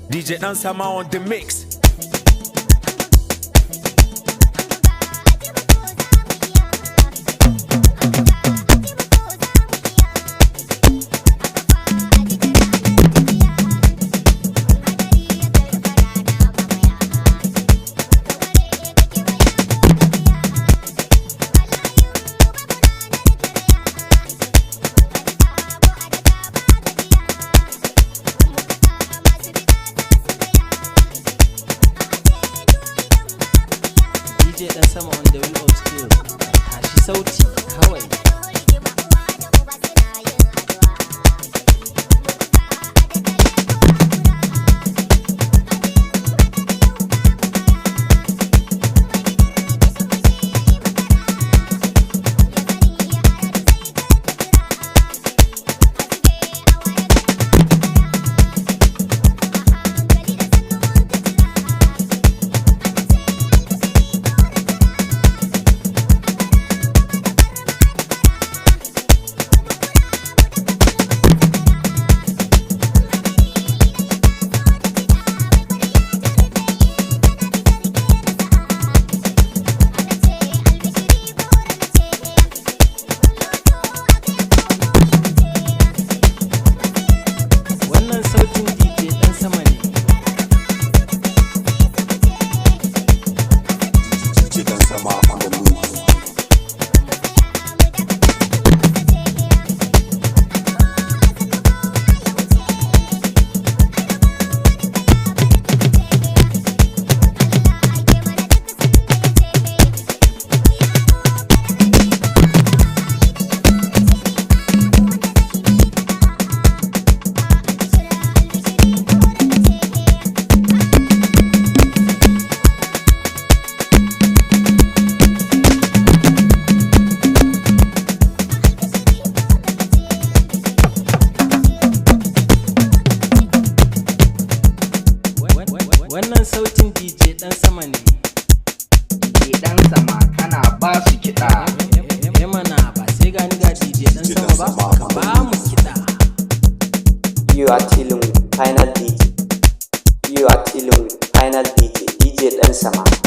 DJ Dan Sama on the mix. DJ Dan Sama on the wheel of steel. Tashi sauti kawai. Wannan sautin DJ Dan Sama ne. DJ Dan Sama kana ba su kiɗa. Mana ba sai gani ga DJ Dan Sama ba, ka ba mu kiɗa. You are chilling with final DJ. You are chilling with final DJ. DJ Dan Sama.